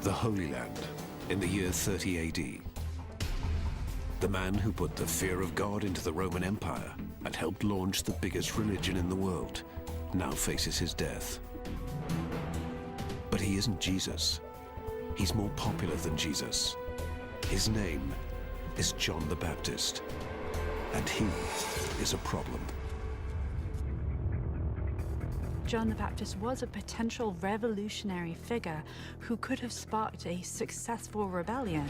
The Holy Land, in the year 30 AD. The man who put the fear of God into the Roman Empire and helped launch the biggest religion in the world now faces his death. But he isn't Jesus. He's more popular than Jesus. His name is John the Baptist, and he is a problem. John the Baptist was a potential revolutionary figure who could have sparked a successful rebellion.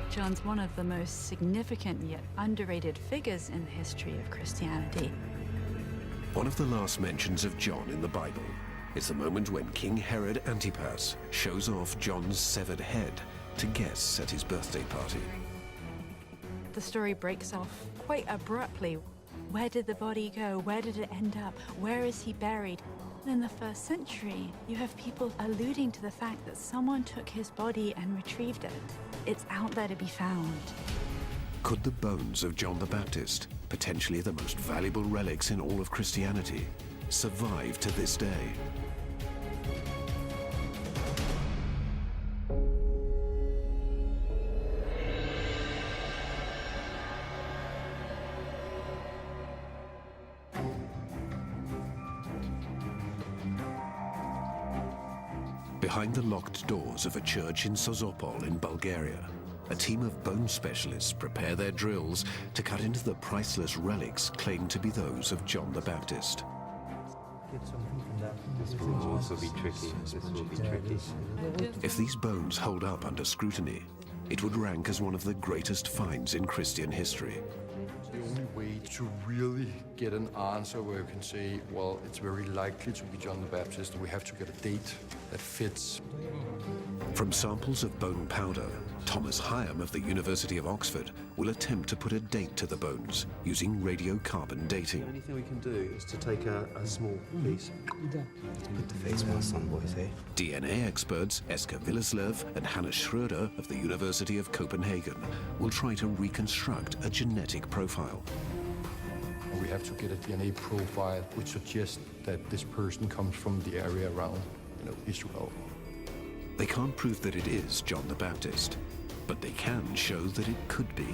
John's one of the most significant yet underrated figures in the history of Christianity. One of the last mentions of John in the Bible is the moment when King Herod Antipas shows off John's severed head to guests at his birthday party. The story breaks off quite abruptly. Where did the body go? Where did it end up? Where is he buried? In the first century, you have people alluding to the fact that someone took his body and retrieved it. It's out there to be found. Could the bones of John the Baptist, potentially the most valuable relics in all of Christianity, survive to this day? Behind the locked doors of a church in Sozopol in Bulgaria, a team of bone specialists prepare their drills to cut into the priceless relics claimed to be those of John the Baptist. This will also be tricky. This will be tricky. If these bones hold up under scrutiny, it would rank as one of the greatest finds in Christian history. The only way to really get an answer where you can say, well, it's very likely to be John the Baptist, we have to get a date that fits. From samples of bone powder, Thomas Hyam of the University of Oxford will attempt to put a date to the bones using radiocarbon The dating. only thing we can do is to take a small piece. Let's put the face mask on, boys, eh? DNA experts Eske Villeslev and Hannes Schröder of the University of Copenhagen will try to reconstruct a genetic profile. We have to get a DNA profile which suggests that this person comes from the area around, Israel. They can't prove that it is John the Baptist, but they can show that it could be.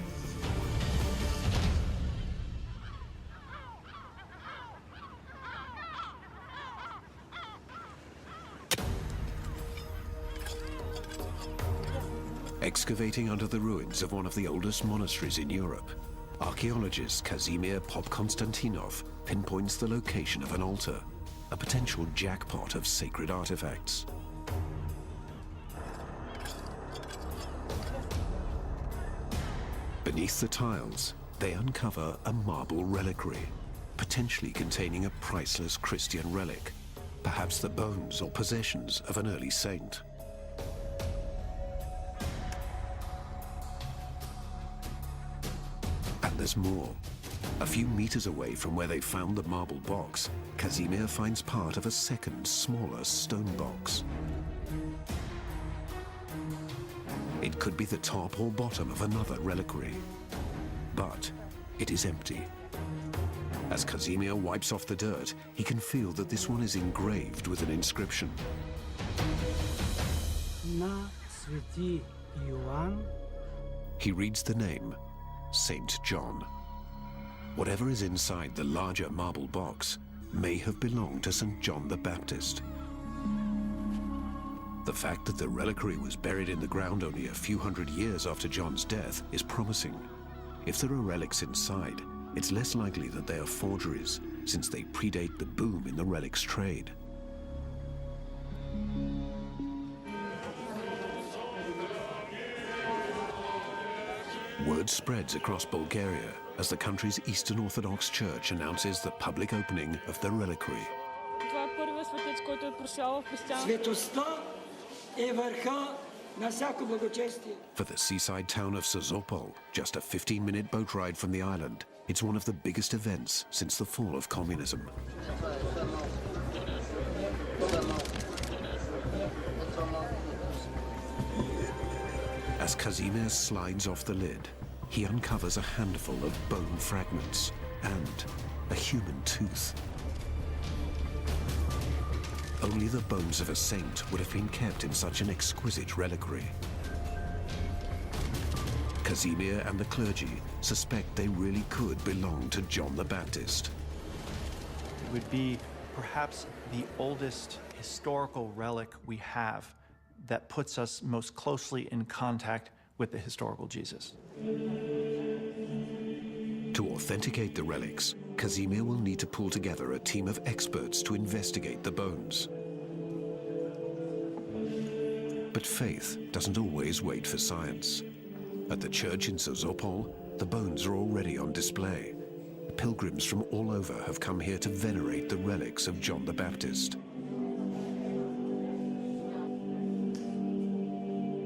Excavating under the ruins of one of the oldest monasteries in Europe, archaeologist Kazimir Popkonstantinov pinpoints the location of an altar, a potential jackpot of sacred artifacts. Beneath the tiles, they uncover a marble reliquary, potentially containing a priceless Christian relic, perhaps the bones or possessions of an early saint. And there's more. A few meters away from where they found the marble box, Kazimir finds part of a second, smaller stone box. It could be the top or bottom of another reliquary, but it is empty. As Kazimir wipes off the dirt, he can feel that this one is engraved with an inscription. На Свети Йоан. He reads the name, Saint John. Whatever is inside the larger marble box may have belonged to St. John the Baptist. The fact that the reliquary was buried in the ground only a few hundred years after John's death is promising. If there are relics inside, it's less likely that they are forgeries, since they predate the boom in the relics trade. Word spreads across Bulgaria as the country's Eastern Orthodox Church announces the public opening of the reliquary. Светостта е върха на всяко благочестие. For the seaside town of Sozopol, just a 15-minute boat ride from the island, it's one of the biggest events since the fall of communism. As Kazimir slides off the lid, he uncovers a handful of bone fragments and a human tooth. only the bones of a saint would have been kept in such an exquisite reliquary. Casimir and the clergy suspect they really could belong to John the Baptist. It would be perhaps the oldest historical relic we have that puts us most closely in contact with the historical Jesus. To authenticate the relics, Casimir will need to pull together a team of experts to investigate the bones. But faith doesn't always wait for science. At the church in Sozopol, the bones are already on display. Pilgrims from all over have come here to venerate the relics of John the Baptist.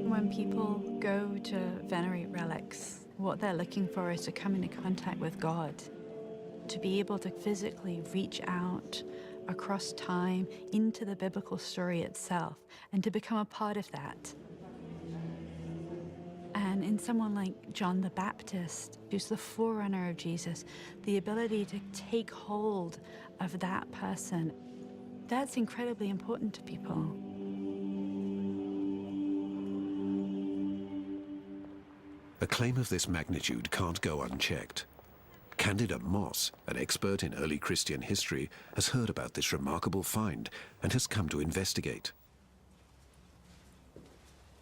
When people go to venerate relics, what they're looking for is to come into contact with God, to be able to physically reach out across time into the biblical story itself and to become a part of that. And in someone like John the Baptist, who's the forerunner of Jesus, the ability to take hold of that person, that's incredibly important to people. A claim of this magnitude can't go unchecked. Candida Moss, an expert in early Christian history, has heard about this remarkable find and has come to investigate.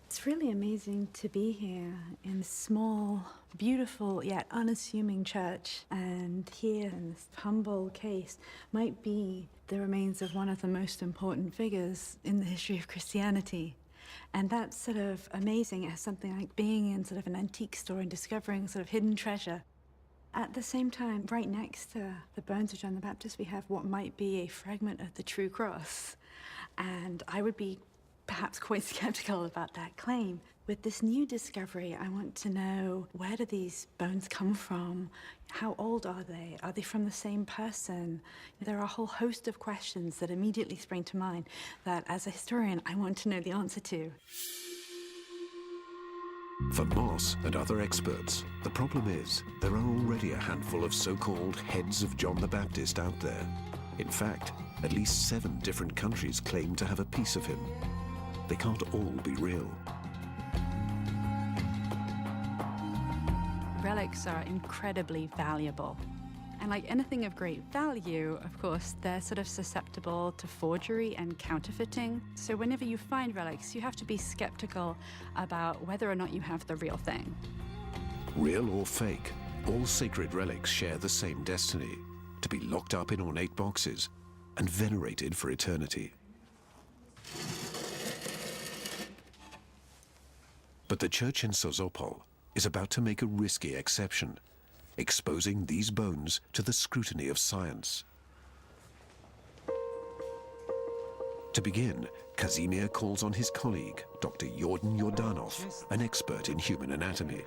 It's really amazing to be here in this small, beautiful yet unassuming church, and here in this humble case might be the remains of one of the most important figures in the history of Christianity. And that's sort of amazing as something like being in sort of an antique store and discovering sort of hidden treasure. At the same time, right next to the bones of John the Baptist, we have what might be a fragment of the true cross. And I would be perhaps quite skeptical about that claim. With this new discovery, I want to know, where do these bones come from? How old are they? Are they from the same person? There are a whole host of questions that immediately spring to mind that, as a historian, I want to know the answer to. For Moss and other experts, the problem is there are already a handful of so-called heads of John the Baptist out there. In fact, at least 7 different countries claim to have a piece of him. They can't all be real. Relics are incredibly valuable. And like anything of great value, of course, they're sort of susceptible to forgery and counterfeiting. So whenever you find relics, you have to be skeptical about whether or not you have the real thing. Real or fake, all sacred relics share the same destiny, to be locked up in ornate boxes and venerated for eternity. But the church in Sozopol is about to make a risky exception, exposing these bones to the scrutiny of science. To begin, Casimir calls on his colleague, Dr. Jordan Jordanov, an expert in human anatomy.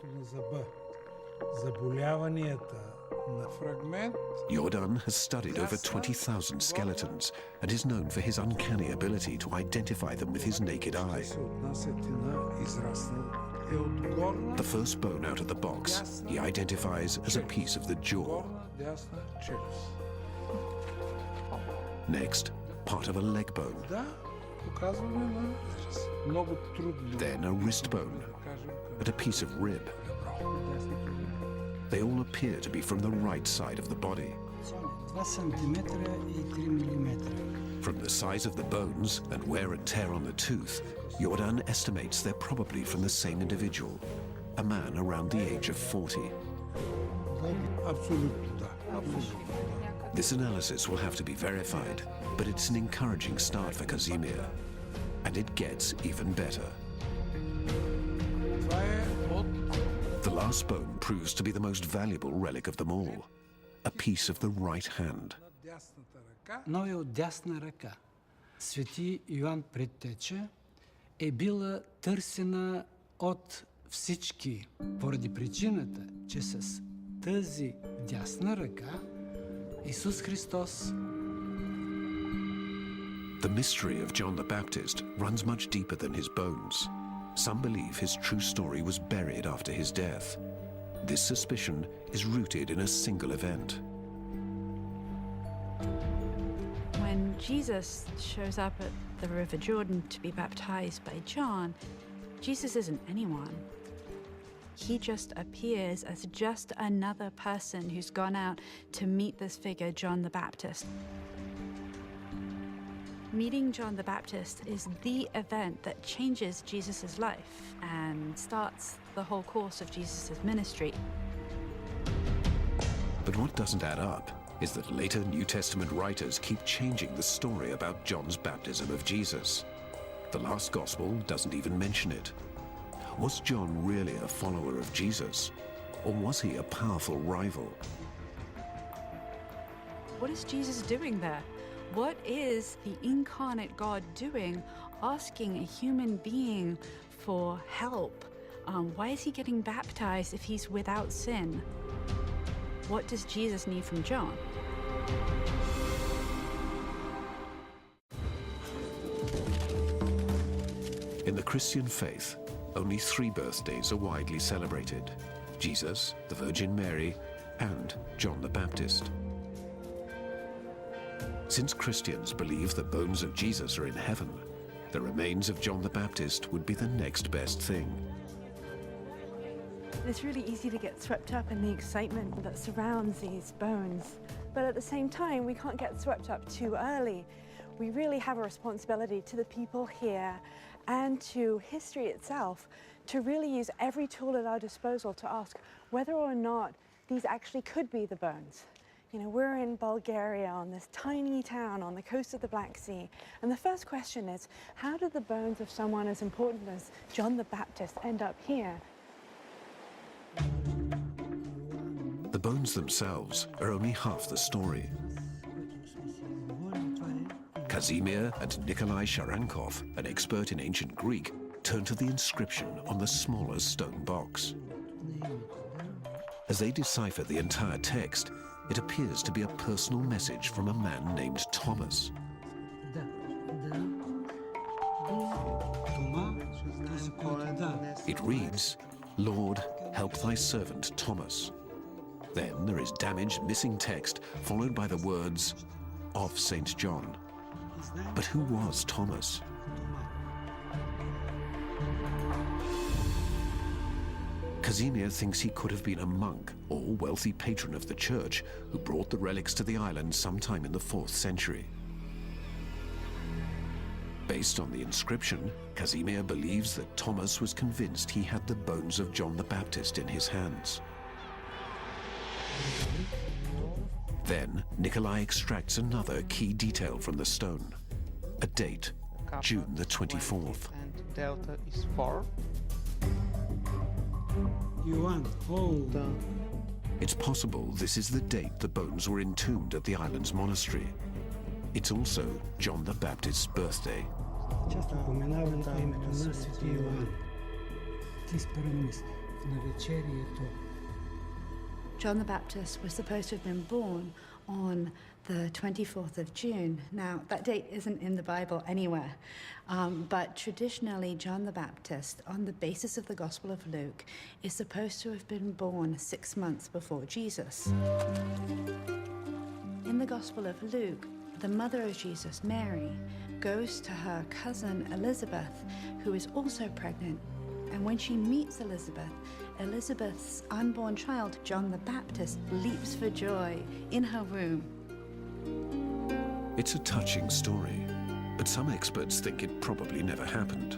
Jordan has studied over 20,000 skeletons and is known for his uncanny ability to identify them with his naked eye. The first bone out of the box he identifies as a piece of the jaw. Next, part of a leg bone. Then a wrist bone and a piece of rib. They all appear to be from the right side of the body. From the size of the bones and wear and tear on the tooth, Jordan estimates they're probably from the same individual, a man around the age of 40. This analysis will have to be verified, but it's an encouraging start for Casimir. And it gets even better. The last bone proves to be the most valuable relic of them all, a piece of the right hand. Новия от дясна ръка. Свети Йоан Предтеча е била търсена от всички, поради причината, че с тази дясна ръка Исус Христос. The mystery of John the Baptist runs much deeper than his bones. Some believe his true story was buried after his death. This suspicion is rooted in a single event. When Jesus shows up at the River Jordan to be baptized by John, Jesus isn't anyone. He just appears as just another person who's gone out to meet this figure, John the Baptist. Meeting John the Baptist is the event that changes Jesus' life and starts the whole course of Jesus' ministry. But what doesn't add up is that later New Testament writers keep changing the story about John's baptism of Jesus. The last gospel doesn't even mention it. Was John really a follower of Jesus, or was he a powerful rival? What is Jesus doing there? What is the incarnate God doing, asking a human being for help? Why is he getting baptized if he's without sin? What does Jesus need from John? In the Christian faith, only 3 birthdays are widely celebrated: Jesus, the Virgin Mary, and John the Baptist. Since Christians believe the bones of Jesus are in heaven, the remains of John the Baptist would be the next best thing. It's really easy to get swept up in the excitement that surrounds these bones. But at the same time, we can't get swept up too early. We really have a responsibility to the people here and to history itself to really use every tool at our disposal to ask whether or not these actually could be the bones. You know, we're in Bulgaria, on this tiny town on the coast of the Black Sea. And the first question is, how did the bones of someone as important as John the Baptist end up here? The bones themselves are only half the story. Kazimir and Nikolai Sharankov, an expert in ancient Greek, turn to the inscription on the smaller stone box. As they decipher the entire text, it appears to be a personal message from a man named Thomas. It reads, "Lord, help thy servant Thomas." Then there is damaged, missing text, followed by the words, "of St. John." But who was Thomas? Kazimir thinks he could have been a monk or wealthy patron of the church who brought the relics to the island sometime in the 4th century. Based on the inscription, Kazimir believes that Thomas was convinced he had the bones of John the Baptist in his hands. Then, Nikolai extracts another key detail from the stone. A date, June the 24th. And delta is 4. It's possible this is the date the bones were entombed at the island's monastery. It's also John the Baptist's birthday. Часто упоменаването името на Свети Йоан. Ти споменуваш в навечерието. John the Baptist was supposed to have been born on the 24th of June. Now, that date isn't in the Bible anywhere, but traditionally, John the Baptist, on the basis of the Gospel of Luke, is supposed to have been born 6 months before Jesus. In the Gospel of Luke, the mother of Jesus, Mary, goes to her cousin Elizabeth, who is also pregnant. And when she meets Elizabeth, Elizabeth's unborn child, John the Baptist, leaps for joy in her womb. It's a touching story, but some experts think it probably never happened.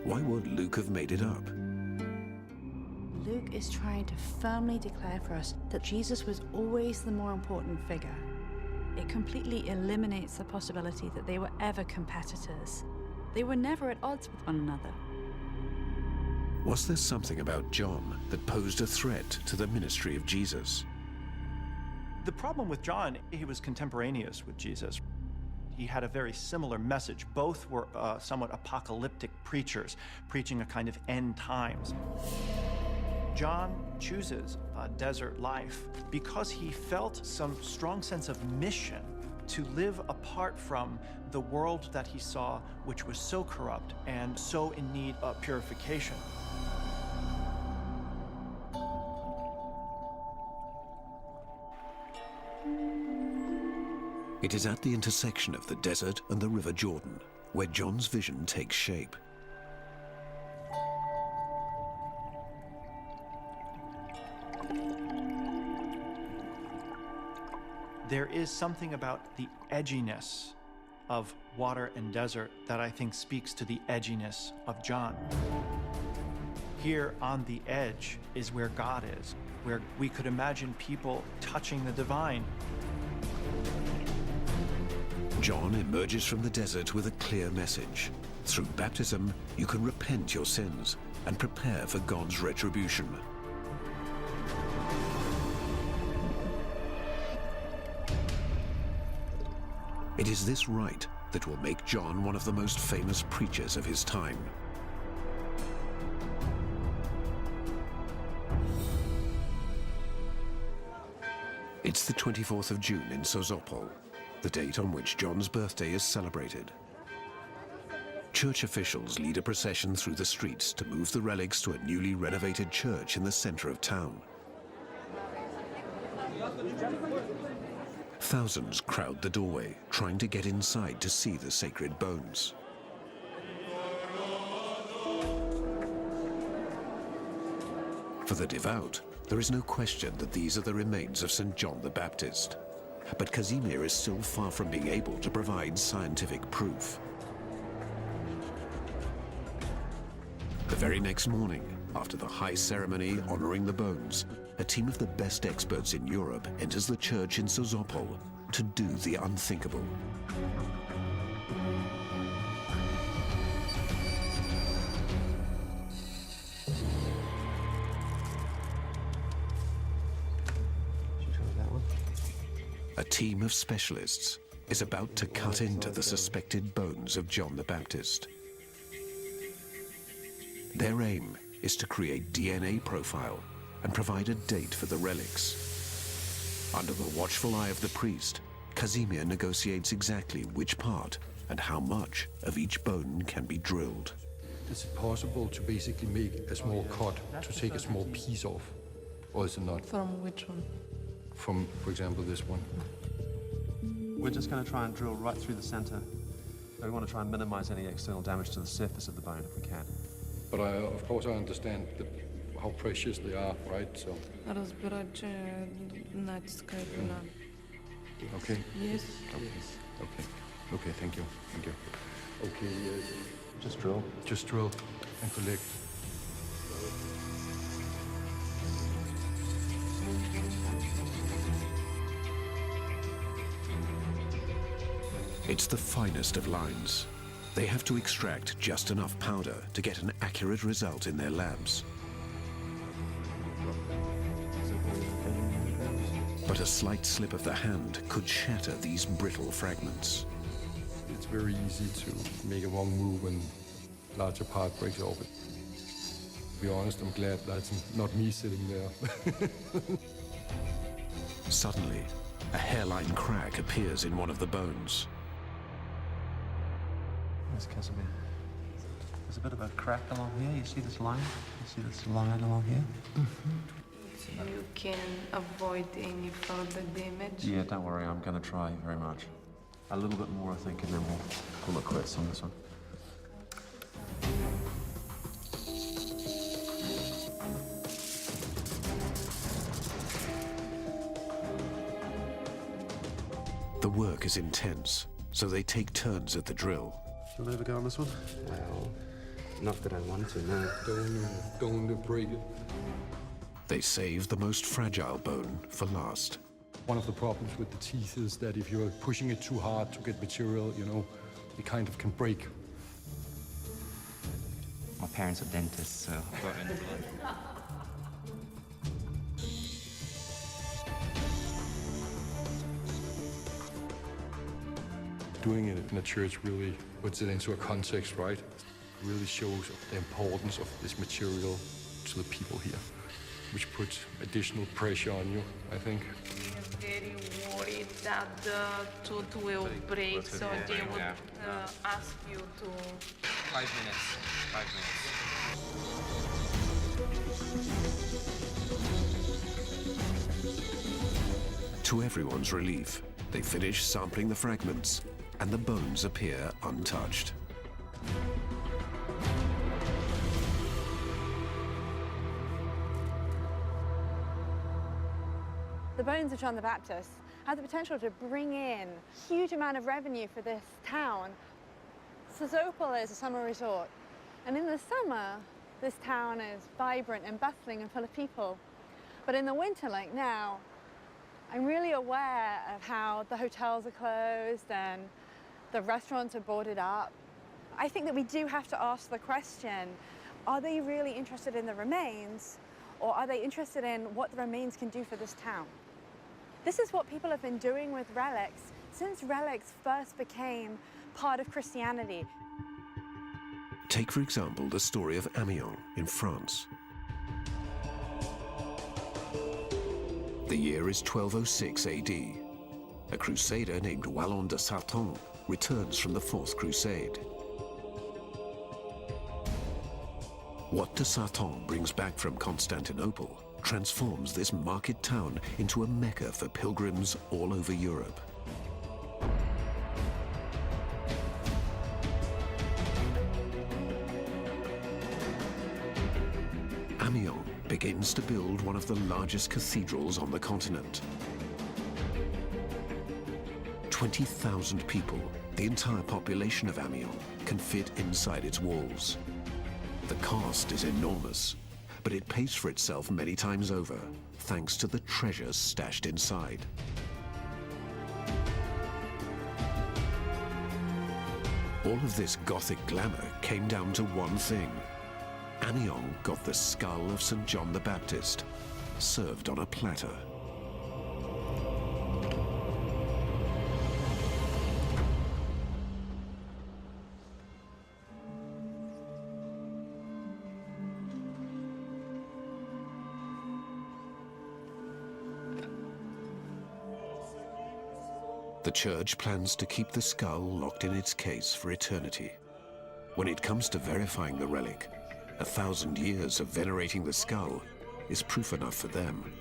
Why would Luke have made it up? Luke is trying to firmly declare for us that Jesus was always the more important figure. It completely eliminates the possibility that they were ever competitors. They were never at odds with one another. Was there something about John that posed a threat to the ministry of Jesus? The problem with John, he was contemporaneous with Jesus. He had a very similar message. Both were somewhat apocalyptic preachers, preaching a kind of end times. John chooses a desert life because he felt some strong sense of mission to live apart from the world that he saw, which was so corrupt and so in need of purification. It is at the intersection of the desert and the River Jordan where John's vision takes shape. There is something about the edginess of water and desert that I think speaks to the edginess of John. Here on the edge is where God is, where we could imagine people touching the divine. John emerges from the desert with a clear message. Through baptism, you can repent your sins and prepare for God's retribution. It is this rite that will make John one of the most famous preachers of his time. It's the 24th of June in Sozopol, the date on which John's birthday is celebrated. Church officials lead a procession through the streets to move the relics to a newly renovated church in the center of town. Thousands crowd the doorway, trying to get inside to see the sacred bones. For the devout, there is no question that these are the remains of St. John the Baptist. But Casimir is still far from being able to provide scientific proof. The very next morning, after the high ceremony honoring the bones, a team of the best experts in Europe enters the church in Sozopol to do the unthinkable. A team of specialists is about to cut into the suspected bones of John the Baptist. Their aim is to create DNA profile and provide a date for the relics. Under the watchful eye of the priest, Casimir negotiates exactly which part and how much of each bone can be drilled. Is it possible to basically make a small cut, to take a small piece off? Or is it not? From which one? From, for example, this one. We're just going to try and drill right through the center. We want to try and minimize any external damage to the surface of the bone if we can. But of course I understand how precious they are, right? So. Разбираче натискай на. Okay. Yes. Okay, thank you. Okay, just drill. Just drill and collect. It's the finest of lines. They have to extract just enough powder to get an accurate result in their labs. But a slight slip of the hand could shatter these brittle fragments. It's very easy to make a wrong move and larger part breaks off. To be honest, I'm glad that's not me sitting there. Suddenly, a hairline crack appears in one of the bones. There's Casimir. There's a bit of a crack along here. You see this line? You see this line along here? You can avoid any further damage. Yeah, don't worry. I'm going to try very much. A little bit more, I think, and then we'll call it quits on this one. The work is intense, so they take turns at the drill. Do you want to have a go on this one? Well, not that I want to, no. Don't break it. They save the most fragile bone for last. One of the problems with the teeth is that if you're pushing it too hard to get material, it kind of can break. My parents are dentists, so I've got it in blood. Doing it in a church really puts it into a context, right? It really shows the importance of this material to the people here, which puts additional pressure on you, I think. We are very worried that the tooth will break, so they would ask you to... 5 minutes. 5 minutes. To everyone's relief, They finish sampling the fragments, and the bones appear untouched. The bones of John the Baptist have the potential to bring in a huge amount of revenue for this town. Sozopol is a summer resort, and in the summer, this town is vibrant and bustling and full of people. But in the winter, like now, I'm really aware of how the hotels are closed and the restaurants are boarded up. I think that we do have to ask the question, are they really interested in the remains, or are they interested in what the remains can do for this town? This is what people have been doing with relics since relics first became part of Christianity. Take, for example, the story of Amiens in France. The year is 1206 AD. A crusader named Wallon de Sarton returns from the Fourth Crusade. What de Sarton brings back from Constantinople transforms this market town into a mecca for pilgrims all over Europe. Amiens begins to build one of the largest cathedrals on the continent. 20,000 people, the entire population of Amiens, can fit inside its walls. The cost is enormous, but it pays for itself many times over, thanks to the treasures stashed inside. All of this Gothic glamour came down to one thing. Amiens got the skull of St. John the Baptist, served on a platter. The church plans to keep the skull locked in its case for eternity. When it comes to verifying the relic, 1,000 years of venerating the skull is proof enough for them.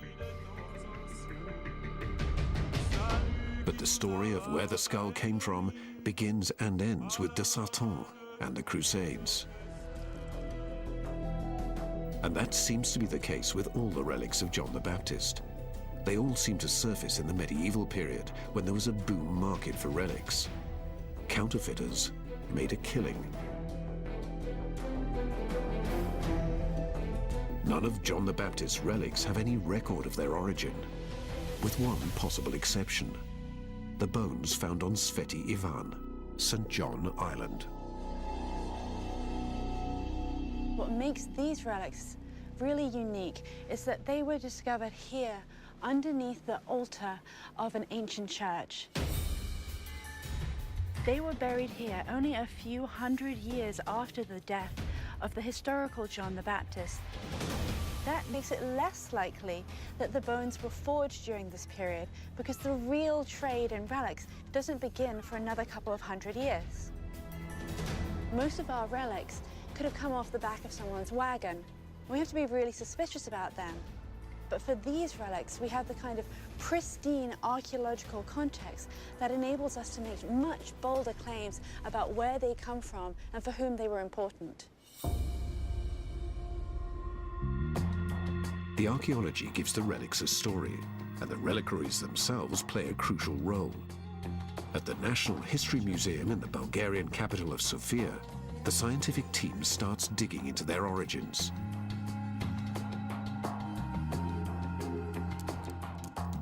But the story of where the skull came from begins and ends with de Sarton and the Crusades. And that seems to be the case with all the relics of John the Baptist. They all seem to surface in the medieval period when there was a boom market for relics. Counterfeiters made a killing. None of John the Baptist's relics have any record of their origin, with one possible exception: the bones found on Sveti Iván, St. John Island. What makes these relics really unique is that they were discovered here underneath the altar of an ancient church. They were buried here only a few hundred years after the death of the historical John the Baptist. That makes it less likely that the bones were forged during this period, because the real trade in relics doesn't begin for another couple of hundred years. Most of our relics could have come off the back of someone's wagon. We have to be really suspicious about them. But for these relics, we have the kind of pristine archaeological context that enables us to make much bolder claims about where they come from and for whom they were important. The archaeology gives the relics a story, and the reliquaries themselves play a crucial role. At the National History Museum in the Bulgarian capital of Sofia, the scientific team starts digging into their origins.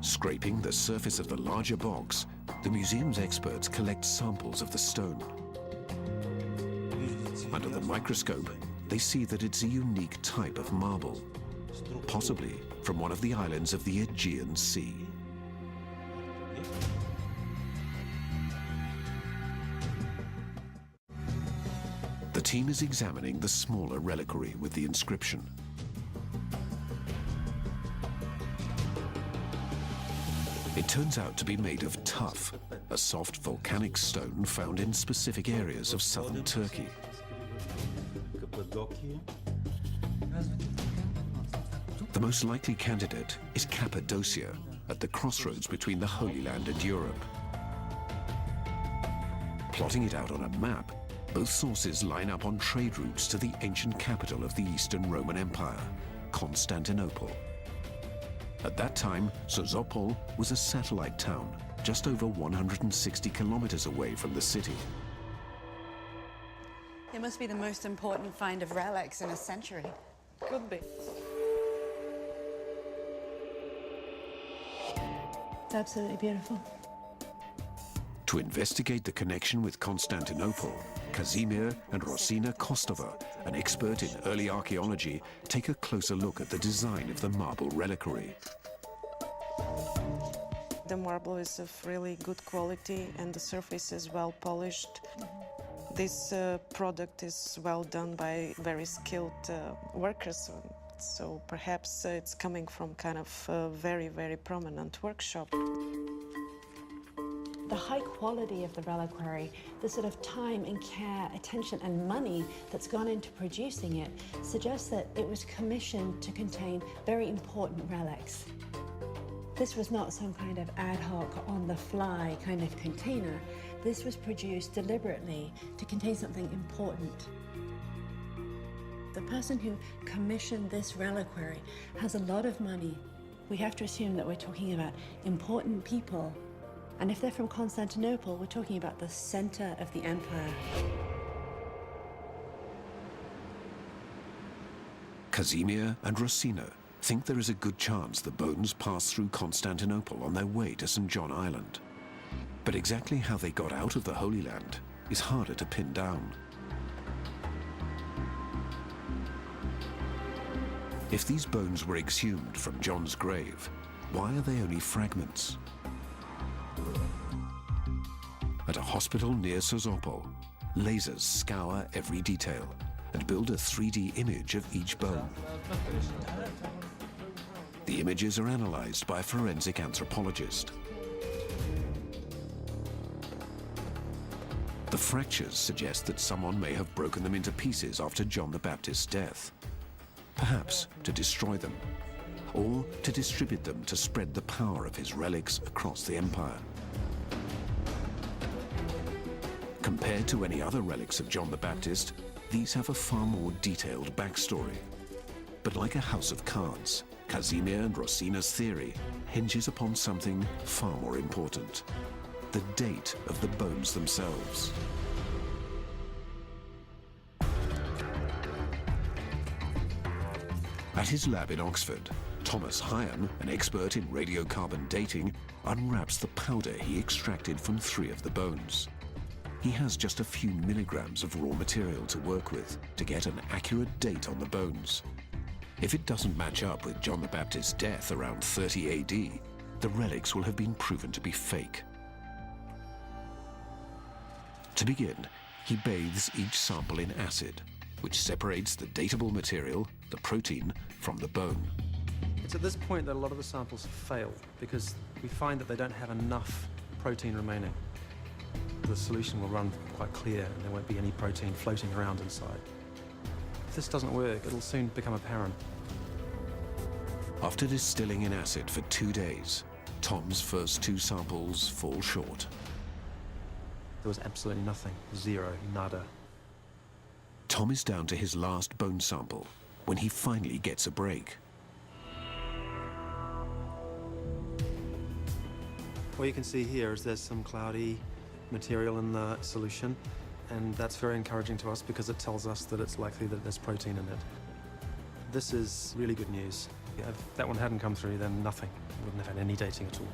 Scraping the surface of the larger box, the museum's experts collect samples of the stone. Under the microscope, they see that it's a unique type of marble, possibly from one of the islands of the Aegean Sea. The team is examining the smaller reliquary with the inscription. It turns out to be made of tuff, a soft volcanic stone found in specific areas of southern Turkey. The most likely candidate is Cappadocia, at the crossroads between the Holy Land and Europe. Plotting it out on a map, both sources line up on trade routes to the ancient capital of the Eastern Roman Empire, Constantinople. At that time, Sozopol was a satellite town, just over 160 kilometers away from the city. It must be the most important find of relics in a century. Could be. It's absolutely beautiful. To investigate the connection with Constantinople, Kazimir and Rosina Kostova, an expert in early archaeology, take a closer look at the design of the marble reliquary. The marble is of really good quality and the surface is well polished. This product is well done by very skilled workers, so perhaps it's coming from kind of a very, very prominent workshop. The high quality of the reliquary, the sort of time and care, attention and money that's gone into producing it suggests that it was commissioned to contain very important relics. This was not some kind of ad hoc, on-the-fly kind of container. This was produced deliberately to contain something important. The person who commissioned this reliquary has a lot of money. We have to assume that we're talking about important people. And if they're from Constantinople, we're talking about the center of the empire. Kazimir and Rosina think there is a good chance the bones passed through Constantinople on their way to St. John Island. But exactly how they got out of the Holy Land is harder to pin down. If these bones were exhumed from John's grave, why are they only fragments? At a hospital near Sozopol, lasers scour every detail and build a 3D image of each bone. The images are analyzed by a forensic anthropologist. The fractures suggest that someone may have broken them into pieces after John the Baptist's death, perhaps to destroy them, or to distribute them to spread the power of his relics across the empire. Compared to any other relics of John the Baptist, these have a far more detailed backstory. But like a house of cards, Kazimir and Rosina's theory hinges upon something far more important: the date of the bones themselves. At his lab in Oxford, Thomas Hyam, an expert in radiocarbon dating, unwraps the powder he extracted from 3 of the bones. He has just a few milligrams of raw material to work with to get an accurate date on the bones. If it doesn't match up with John the Baptist's death around 30 AD, the relics will have been proven to be fake. To begin, he bathes each sample in acid, which separates the datable material, the protein, from the bone. It's at this point that a lot of the samples fail because we find that they don't have enough protein remaining. The solution will run quite clear and there won't be any protein floating around inside. If this doesn't work, it'll soon become apparent. After distilling in acid for 2 days, Tom's first 2 samples fall short. There was absolutely nothing. Zero. Nada. Tom is down to his last bone sample when he finally gets a break. What you can see here is there's some cloudy material in the solution, and that's very encouraging to us because it tells us that it's likely that there's protein in it. This is really good news. If that one hadn't come through, then nothing. We wouldn't have had any dating at all.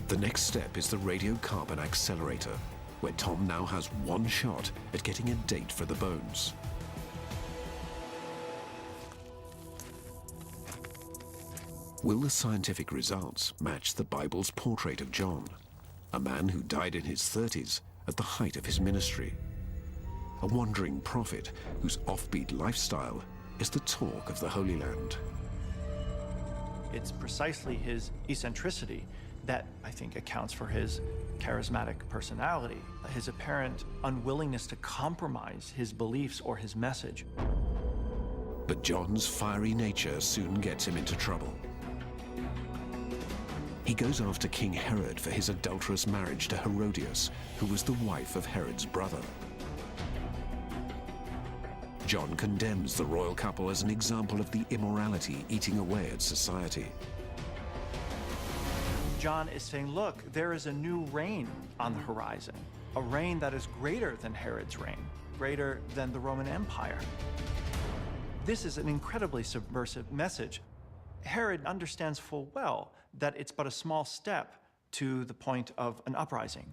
The next step is the radiocarbon accelerator, where Tom now has one shot at getting a date for the bones. Will the scientific results match the Bible's portrait of John, a man who died in his 30s at the height of his ministry? A wandering prophet whose offbeat lifestyle is the talk of the Holy Land. It's precisely his eccentricity that, I think, accounts for his charismatic personality, his apparent unwillingness to compromise his beliefs or his message. But John's fiery nature soon gets him into trouble. He goes after King Herod for his adulterous marriage to Herodias, who was the wife of Herod's brother. John condemns the royal couple as an example of the immorality eating away at society. John is saying, look, there is a new reign on the horizon, a reign that is greater than Herod's reign, greater than the Roman Empire. This is an incredibly subversive message. Herod understands full well that it's but a small step to the point of an uprising.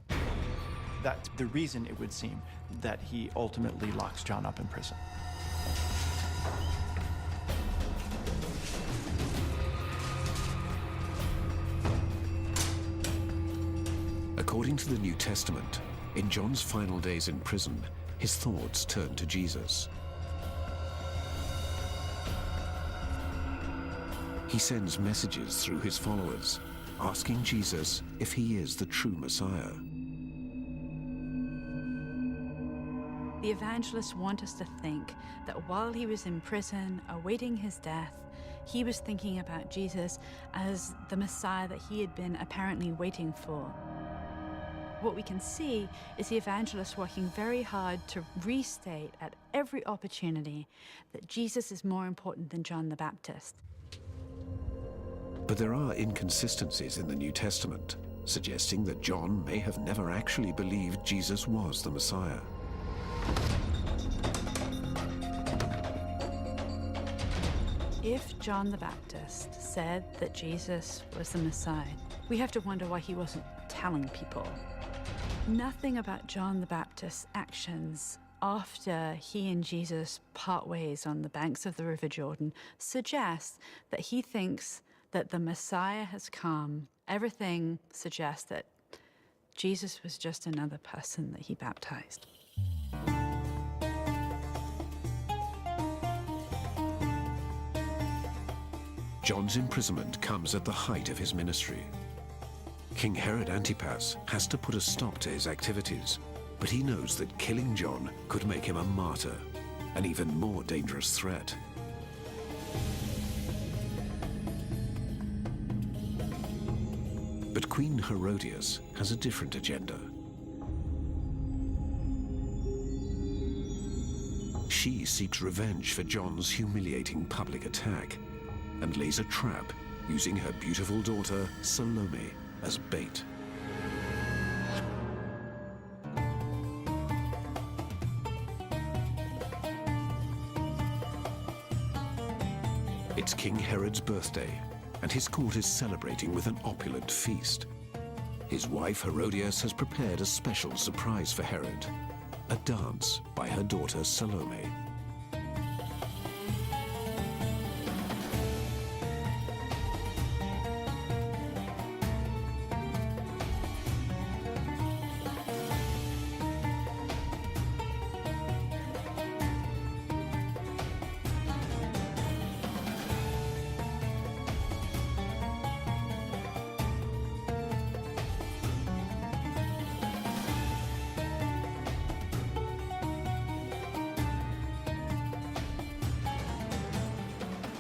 That's the reason, it would seem, that he ultimately locks John up in prison. According to the New Testament, in John's final days in prison, his thoughts turn to Jesus. He sends messages through his followers, asking Jesus if he is the true Messiah. The evangelists want us to think that while he was in prison, awaiting his death, he was thinking about Jesus as the Messiah that he had been apparently waiting for. What we can see is the evangelists working very hard to restate at every opportunity that Jesus is more important than John the Baptist. But there are inconsistencies in the New Testament, suggesting that John may have never actually believed Jesus was the Messiah. If John the Baptist said that Jesus was the Messiah, we have to wonder why he wasn't telling people. Nothing about John the Baptist's actions after he and Jesus part ways on the banks of the River Jordan suggests that he thinks that the Messiah has come. Everything suggests that Jesus was just another person that he baptized. John's imprisonment comes at the height of his ministry. King Herod Antipas has to put a stop to his activities, but he knows that killing John could make him a martyr, an even more dangerous threat. But Queen Herodias has a different agenda. She seeks revenge for John's humiliating public attack and lays a trap using her beautiful daughter Salome as bait. It's King Herod's birthday, and his court is celebrating with an opulent feast. His wife Herodias has prepared a special surprise for Herod, a dance by her daughter Salome.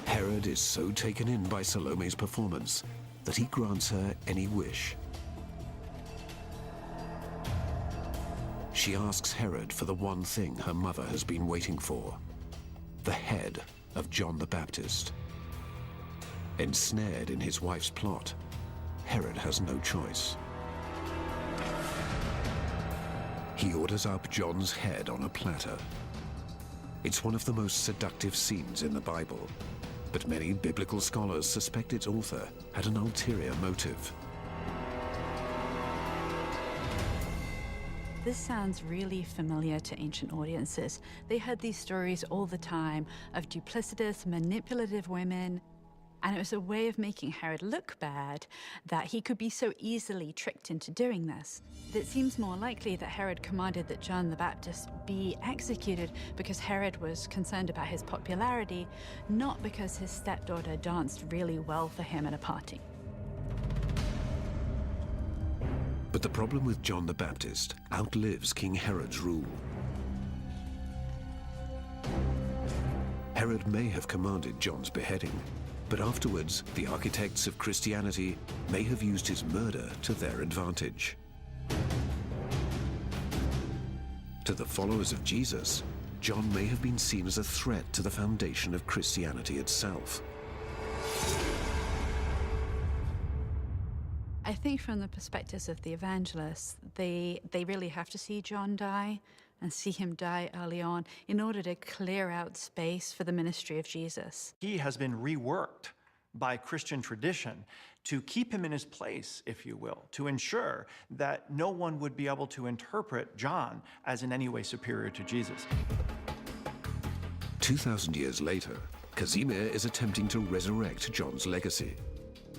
Herod is so taken in by Salome's performance that he grants her any wish. She asks Herod for the one thing her mother has been waiting for, the head of John the Baptist. Ensnared in his wife's plot, Herod has no choice. He orders up John's head on a platter. It's one of the most seductive scenes in the Bible, but many biblical scholars suspect its author had an ulterior motive. This sounds really familiar to ancient audiences. They heard these stories all the time of duplicitous, manipulative women, and it was a way of making Herod look bad that he could be so easily tricked into doing this. It seems more likely that Herod commanded that John the Baptist be executed because Herod was concerned about his popularity, not because his stepdaughter danced really well for him at a party. But the problem with John the Baptist outlives King Herod's rule. Herod may have commanded John's beheading, But afterwards, the architects of Christianity may have used his murder to their advantage. To the followers of Jesus, John may have been seen as a threat to the foundation of Christianity itself. I think from the perspectives of the evangelists, they really have to see John die and see him die early on in order to clear out space for the ministry of Jesus. He has been reworked by Christian tradition to keep him in his place, if you will, to ensure that no one would be able to interpret John as in any way superior to Jesus. 2,000 years later, Casimir is attempting to resurrect John's legacy.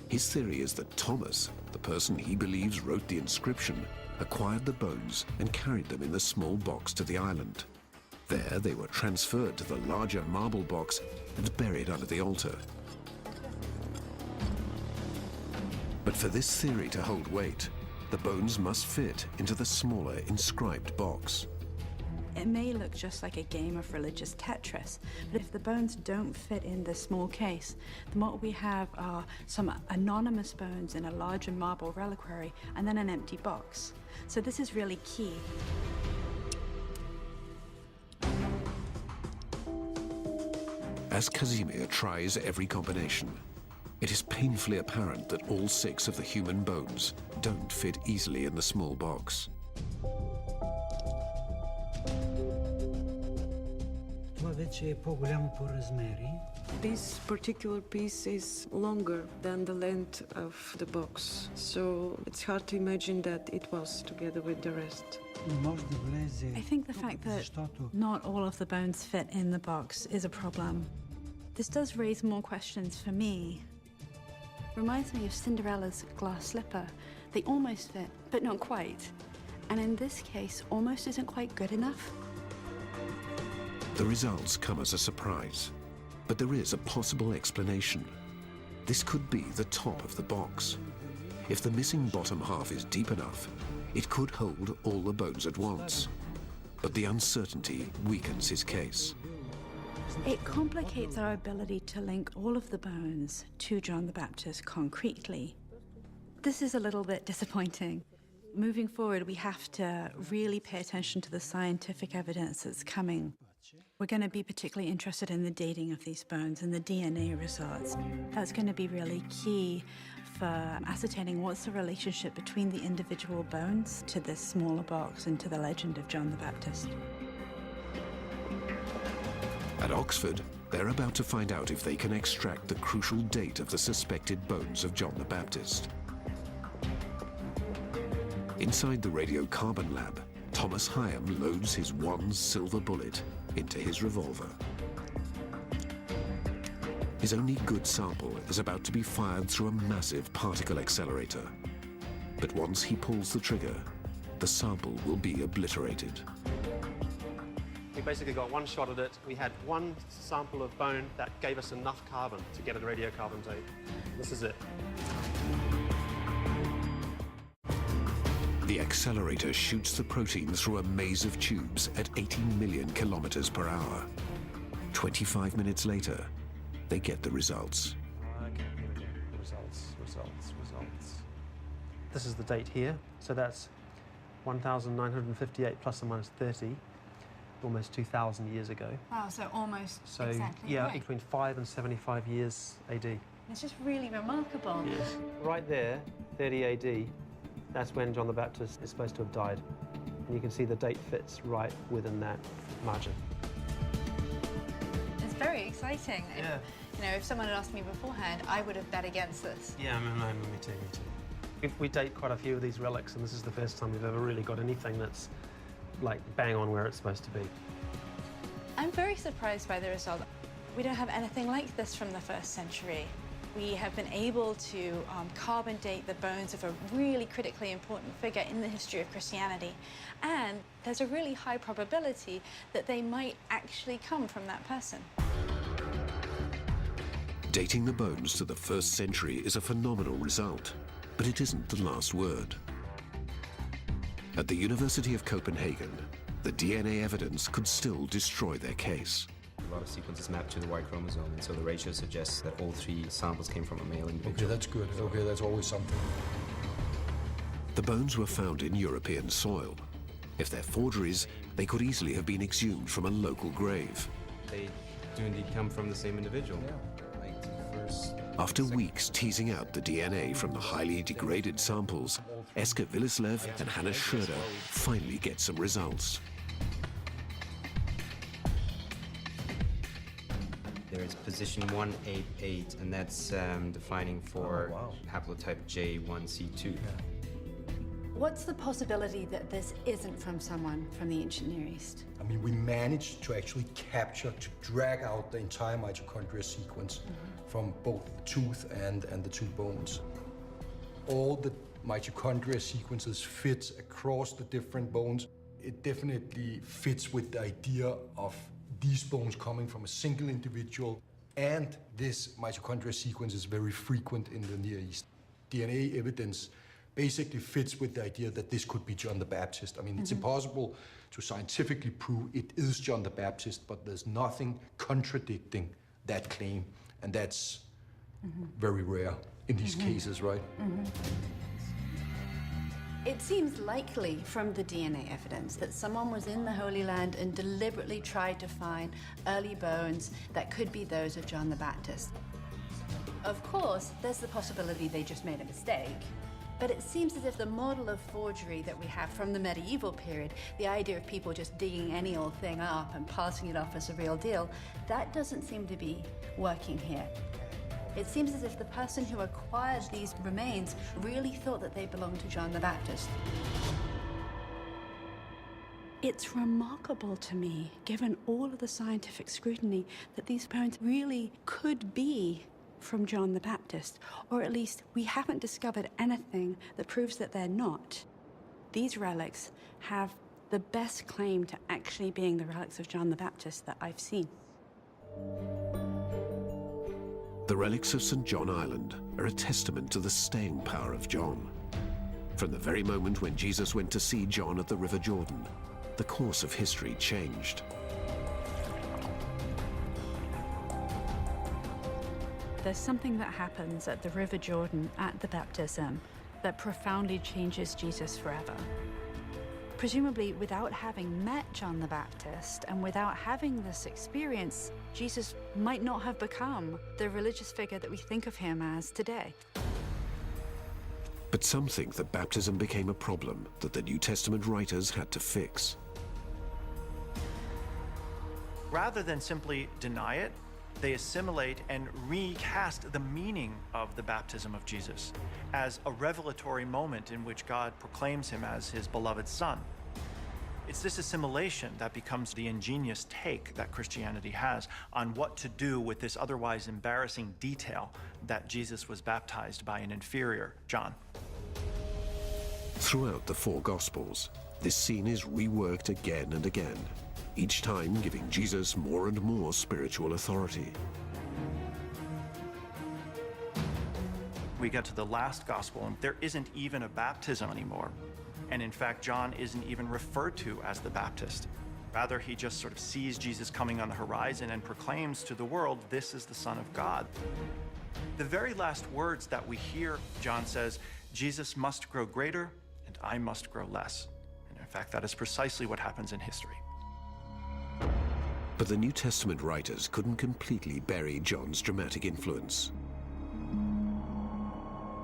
His theory is that Thomas, the person he believes wrote the inscription, acquired the bones and carried them in the small box to the island. There they were transferred to the larger marble box and buried under the altar. But for this theory to hold weight, the bones must fit into the smaller inscribed box. It may look just like a game of religious Tetris, but if the bones don't fit in this small case, then what we have are some anonymous bones in a larger marble reliquary and then an empty box. So this is really key. As Casimir tries every combination, it is painfully apparent that all 6 of the human bones don't fit easily in the small box. Това вече е по-голямо по размери. This particular piece is longer than the length of the box, so it's hard to imagine that it was together with the rest. I think the fact that not all of the bones fit in the box is a problem. This does raise more questions for me. Reminds me of Cinderella's glass slipper. They almost fit, but not quite. And in this case, almost isn't quite good enough. The results come as a surprise, but there is a possible explanation. This could be the top of the box. If the missing bottom half is deep enough, it could hold all the bones at once. But the uncertainty weakens his case. It complicates our ability to link all of the bones to John the Baptist concretely. This is a little bit disappointing. Moving forward, we have to really pay attention to the scientific evidence that's coming. We're going to be particularly interested in the dating of these bones and the DNA results. That's going to be really key for ascertaining what's the relationship between the individual bones to this smaller box and to the legend of John the Baptist. At Oxford, they're about to find out if they can extract the crucial date of the suspected bones of John the Baptist. Inside the radiocarbon lab, Thomas Hyam loads his one silver bullet into his revolver. His only good sample is about to be fired through a massive particle accelerator. But once he pulls the trigger, the sample will be obliterated. We basically got one shot at it. We had one sample of bone that gave us enough carbon to get a radiocarbon date. This is it. The accelerator shoots the protein through a maze of tubes at 18 million kilometers per hour. 25 minutes later, they get the results. Okay, here we go. Results. This is the date here. So that's 1,958 plus or minus 30, almost 2,000 years ago. Wow, so almost exactly yeah, right. between 5 and 75 years AD. It's just really remarkable. Yes. Right there, 30 AD, that's when John the Baptist is supposed to have died. And you can see the date fits right within that margin. It's very exciting. Yeah. If someone had asked me beforehand, I would have bet against this. Yeah, me too. We date quite a few of these relics, and this is the first time we've ever really got anything that's like bang on where it's supposed to be. I'm very surprised by the result. We don't have anything like this from the 1st century. We have been able to carbon date the bones of a really critically important figure in the history of Christianity. And there's a really high probability that they might actually come from that person. Dating the bones to the 1st century is a phenomenal result, but it isn't the last word. At the University of Copenhagen, the DNA evidence could still destroy their case. A lot of sequences mapped to the Y chromosome, and so the ratio suggests that all 3 samples came from a male individual. Okay, that's good. Okay, that's always something. The bones were found in European soil. If they're forgeries, they could easily have been exhumed from a local grave. They do indeed come from the same individual. After weeks teasing out the DNA from the highly degraded samples, Esker Villeslev and Hannah Schroeder finally get some results. There is position 188, and that's defining for haplotype J1C2. What's the possibility that this isn't from someone from the ancient Near East? I mean, we managed to actually capture, to drag out the entire mitochondria sequence from both the tooth and the 2 bones. All the mitochondria sequences fit across the different bones. It definitely fits with the idea of these bones coming from a single individual, and this mitochondria sequence is very frequent in the Near East. DNA evidence basically fits with the idea that this could be John the Baptist. I mean, it's impossible to scientifically prove it is John the Baptist, but there's nothing contradicting that claim, and that's very rare in these cases, right? It seems likely from the DNA evidence that someone was in the Holy Land and deliberately tried to find early bones that could be those of John the Baptist. Of course, there's the possibility they just made a mistake. But it seems as if the model of forgery that we have from the medieval period, the idea of people just digging any old thing up and passing it off as a real deal, that doesn't seem to be working here. It seems as if the person who acquired these remains really thought that they belonged to John the Baptist. It's remarkable to me, given all of the scientific scrutiny, that these bones really could be from John the Baptist, or at least we haven't discovered anything that proves that they're not. These relics have the best claim to actually being the relics of John the Baptist that I've seen. The relics of St. John Island are a testament to the staying power of John. From the very moment when Jesus went to see John at the River Jordan, the course of history changed. There's something that happens at the River Jordan at the baptism that profoundly changes Jesus forever. Presumably, without having met John the Baptist and without having this experience, Jesus might not have become the religious figure that we think of him as today. But some think that baptism became a problem that the New Testament writers had to fix. Rather than simply deny it, they assimilate and recast the meaning of the baptism of Jesus as a revelatory moment in which God proclaims him as his beloved Son. It's this assimilation that becomes the ingenious take that Christianity has on what to do with this otherwise embarrassing detail that Jesus was baptized by an inferior John. Throughout the 4 Gospels, this scene is reworked again and again, each time giving Jesus more and more spiritual authority. We get to the last gospel, and there isn't even a baptism anymore. And in fact, John isn't even referred to as the Baptist. Rather, he just sort of sees Jesus coming on the horizon and proclaims to the world, this is the Son of God. The very last words that we hear, John says, Jesus must grow greater and I must grow less. And in fact, that is precisely what happens in history. But the New Testament writers couldn't completely bury John's dramatic influence.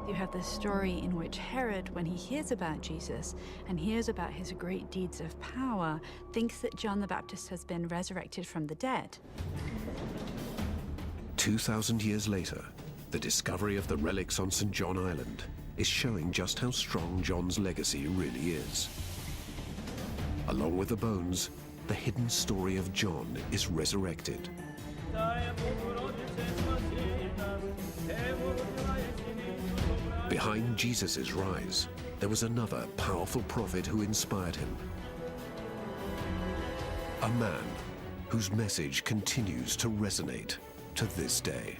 You have this story in which Herod, when he hears about Jesus and hears about his great deeds of power, thinks that John the Baptist has been resurrected from the dead. 2,000 years later, the discovery of the relics on St. John Island is showing just how strong John's legacy really is. Along with the bones, the hidden story of John is resurrected. Behind Jesus' rise, there was another powerful prophet who inspired him. A man whose message continues to resonate to this day.